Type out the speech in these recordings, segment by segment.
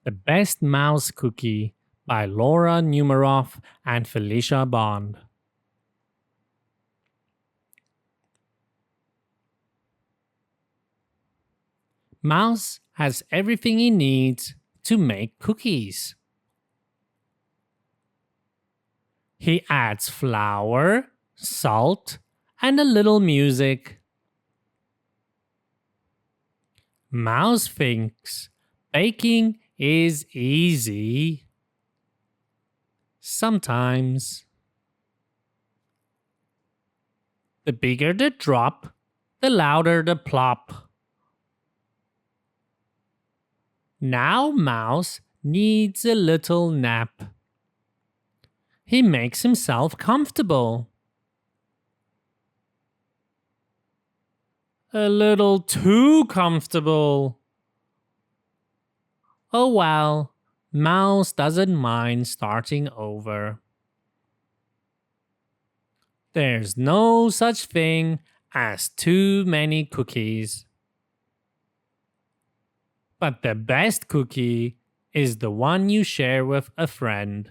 The Best Mouse Cookie by Laura Numeroff and Felicia Bond. Mouse has everything he needs to make cookies. He adds flour, salt, and a little music. Mouse thinks baking is easy. Sometimes. The bigger the drop, the louder the plop. Now Mouse needs a little nap. He makes himself comfortable. A little too comfortable. Oh well, Mouse doesn't mind starting over. There's no such thing as too many cookies. But the best cookie is the one you share with a friend.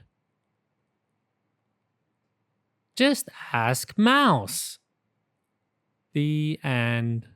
Just ask Mouse. The end.